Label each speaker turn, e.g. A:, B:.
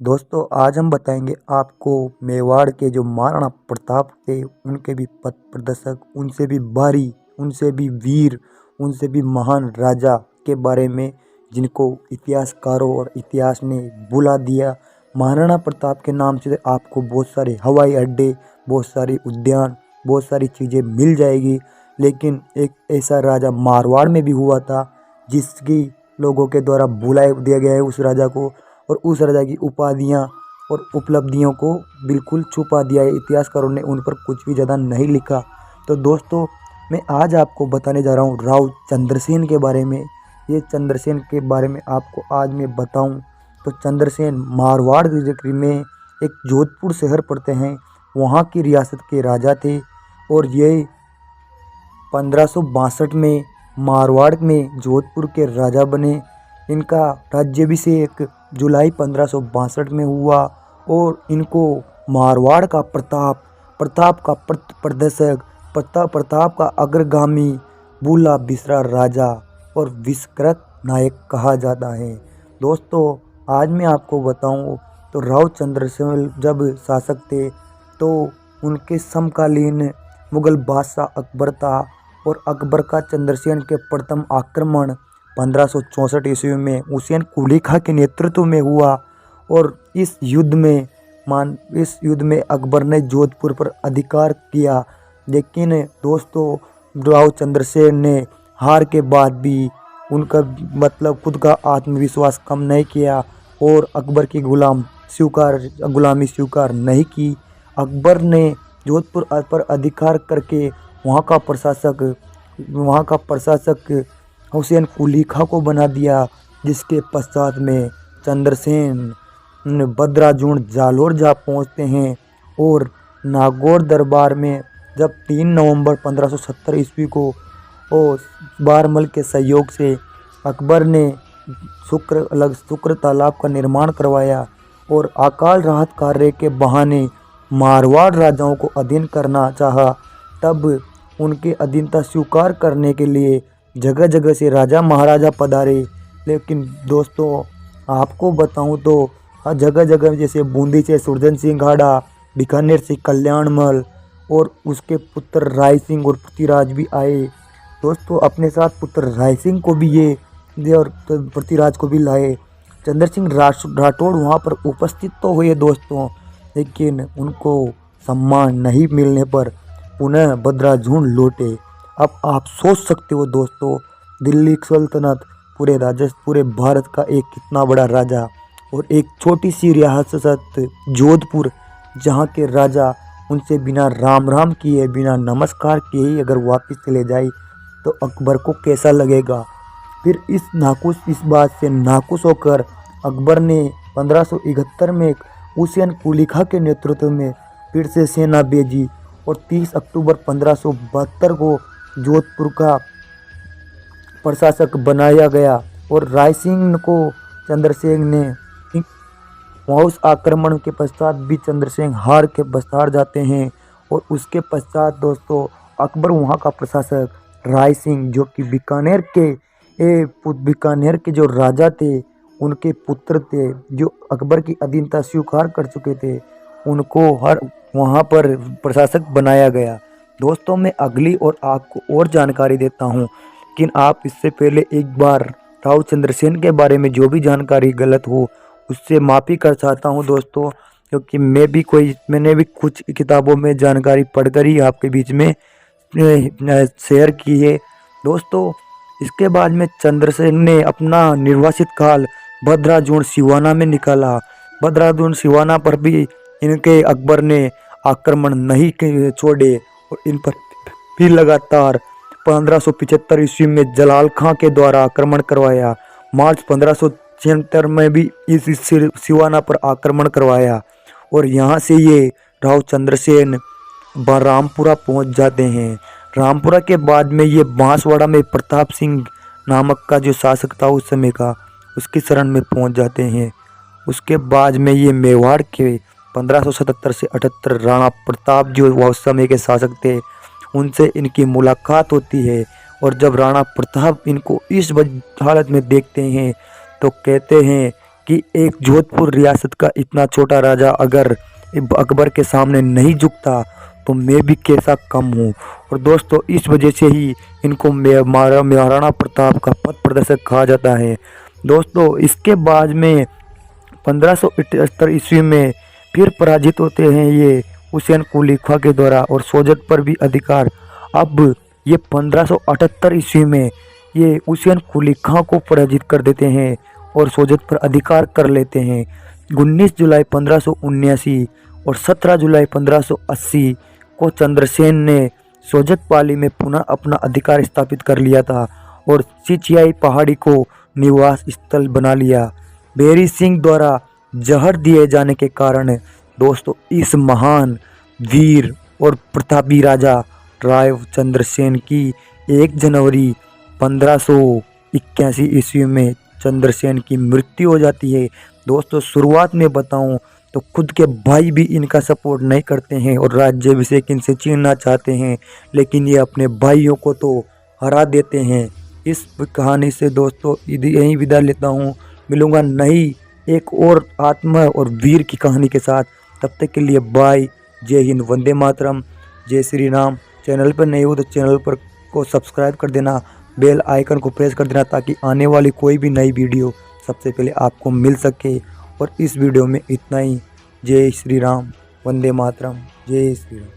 A: दोस्तों आज हम बताएंगे आपको मेवाड़ के जो महाराणा प्रताप थे उनके भी पथ प्रदर्शक, उनसे भी भारी, उनसे भी वीर, उनसे भी महान राजा के बारे में जिनको इतिहासकारों और इतिहास ने बुला दिया। महाराणा प्रताप के नाम से आपको बहुत सारे हवाई अड्डे, बहुत सारे उद्यान, बहुत सारी चीज़ें मिल जाएगी। लेकिन एक ऐसा राजा मारवाड़ में भी हुआ था जिसकी लोगों के द्वारा बुला दिया गया है उस राजा को, और उस राजा की उपाधियाँ और उपलब्धियों को बिल्कुल छुपा दिया है। इतिहासकारों ने उन पर कुछ भी ज़्यादा नहीं लिखा। तो दोस्तों मैं आज आपको बताने जा रहा हूँ राव चंद्रसेन के बारे में। ये चंद्रसेन के बारे में आपको आज मैं बताऊँ तो चंद्रसेन मारवाड़ डिस्ट्रिक्ट में एक जोधपुर शहर पड़ते हैं, वहाँ की रियासत के राजा थे। और ये 1562 में मारवाड़ में जोधपुर के राजा बने। इनका राज्याभिषेक जुलाई 1562 में हुआ और इनको मारवाड़ का प्रताप का प्रदर्शक, प्रताप का अग्रगामी, भूला बिसरा राजा और विस्कृत नायक कहा जाता है। दोस्तों आज मैं आपको बताऊं तो राव चंद्रसेन जब शासक थे तो उनके समकालीन मुगल बादशाह अकबर था, और अकबर का चंद्रसेन के प्रथम आक्रमण 1564 ईस्वी में हुसैन कुली खां के नेतृत्व में हुआ। और इस युद्ध में अकबर ने जोधपुर पर अधिकार किया। लेकिन दोस्तों राव चंद्रसेन ने हार के बाद भी उनका खुद का आत्मविश्वास कम नहीं किया और अकबर की गुलामी स्वीकार नहीं की। अकबर ने जोधपुर पर अधिकार करके वहाँ का प्रशासक हुसैन कुली खां को बना दिया, जिसके पश्चात में चंद्रसेन बद्राजुण जालोर जा पहुँचते हैं। और नागौर दरबार में जब 3 नवंबर 1570 ईस्वी को बारमल के सहयोग से अकबर ने शुक्र तालाब का निर्माण करवाया और अकाल राहत कार्य के बहाने मारवाड़ राजाओं को अधीन करना चाहा, तब उनके अधीनता स्वीकार करने के लिए जगह जगह से राजा महाराजा पधारे। लेकिन दोस्तों आपको बताऊं तो जगह जगह जैसे बूंदी से सुरजन सिंह गाड़ा, बीकानेर से कल्याणमल और उसके पुत्र राय सिंह और पृथ्वीराज भी आए। दोस्तों अपने साथ पुत्र राय सिंह को भी ये और पृथ्वीराज को भी लाए। चंद्र सिंह राठौड़ वहाँ पर उपस्थित तो हुए दोस्तों, लेकिन उनको सम्मान नहीं मिलने पर पुनः बद्राजुण लौटे। अब आप सोच सकते हो दोस्तों, दिल्ली सल्तनत पूरे भारत का एक कितना बड़ा राजा, और एक छोटी सी रियासत जोधपुर जहाँ के राजा उनसे बिना राम राम किए, बिना नमस्कार किए ही अगर वापस चले जाए तो अकबर को कैसा लगेगा। फिर इस बात से नाखुश होकर अकबर ने 1571 में हुसैन कुली खां के नेतृत्व में फिर से सेना भेजी और 30 अक्टूबर 1572 को जोधपुर का प्रशासक बनाया गया। और राय सिंह को चंद्रसेन ने उस आक्रमण के पश्चात भी चंद्रसेन हार जाते हैं। और उसके पश्चात दोस्तों अकबर वहाँ का प्रशासक राय सिंह, जो कि बीकानेर के जो राजा थे उनके पुत्र थे, जो अकबर की अधीनता स्वीकार कर चुके थे, उनको वहाँ पर प्रशासक बनाया गया। दोस्तों मैं अगली और आपको और जानकारी देता हूँ, लेकिन आप इससे पहले एक बार राव चंद्रसेन के बारे में जो भी जानकारी गलत हो उससे माफ़ी कर चाहता हूँ दोस्तों, क्योंकि मैंने भी कुछ किताबों में जानकारी पढ़कर ही आपके बीच में शेयर की है। दोस्तों इसके बाद में चंद्रसेन ने अपना निर्वासित काल बद्राजुण सिवाना में निकाला। बद्राजुण सिवाना पर भी इनके अकबर ने आक्रमण नहीं छोड़े और इन पर भी लगातार 1575 ईस्वी में जलाल खां के द्वारा आक्रमण करवाया। मार्च 1576 में भी इस सिवाना पर आक्रमण करवाया और यहाँ से ये राव चंद्रसेन रामपुरा पहुँच जाते हैं। रामपुरा के बाद में ये बांसवाड़ा में प्रताप सिंह नामक का जो शासक था उस समय का, उसकी शरण में पहुँच जाते हैं। उसके बाद में ये मेवाड़ के 1577 से 78 राणा प्रताप जो उस समय के शासक थे उनसे इनकी मुलाकात होती है। और जब राणा प्रताप इनको इस हालत में देखते हैं तो कहते हैं कि एक जोधपुर रियासत का इतना छोटा राजा अगर अकबर के सामने नहीं झुकता तो मैं भी कैसा कम हूँ। और दोस्तों इस वजह से ही इनको महाराणा प्रताप का पथ प्रदर्शक कहा जाता है। दोस्तों इसके बाद में 1578 ईस्वी में फिर पराजित होते हैं ये हुसैन कुली खां के द्वारा और सोजत पर भी अधिकार। अब ये 1578 ईस्वी में ये हुसैन कुली खां को पराजित कर देते हैं और सोजत पर अधिकार कर लेते हैं। 19 जुलाई 1579 और 17 जुलाई 1580 को चंद्रसेन ने सोजत पाली में पुनः अपना अधिकार स्थापित कर लिया था और सिचियाई पहाड़ी को निवास स्थल बना लिया। बेरी सिंह द्वारा जहर दिए जाने के कारण दोस्तों इस महान वीर और प्रतापी राजा राय चंद्रसेन की 1 जनवरी 1581 ईस्वी में चंद्रसेन की मृत्यु हो जाती है। दोस्तों शुरुआत में बताऊं तो खुद के भाई भी इनका सपोर्ट नहीं करते हैं और राज्याभिषेक इनसे छीनना चाहते हैं, लेकिन ये अपने भाइयों को तो हरा देते हैं। इस कहानी से दोस्तों यहीं विदा लेता हूँ। मिलूँगा नई एक और आत्मा और वीर की कहानी के साथ। तब तक के लिए बाय। जय हिंद, वंदे मातरम, जय श्री राम। चैनल पर नए हो तो चैनल पर को सब्सक्राइब कर देना, बेल आइकन को प्रेस कर देना ताकि आने वाली कोई भी नई वीडियो सबसे पहले आपको मिल सके। और इस वीडियो में इतना ही। जय श्री राम, वंदे मातरम, जय श्री राम।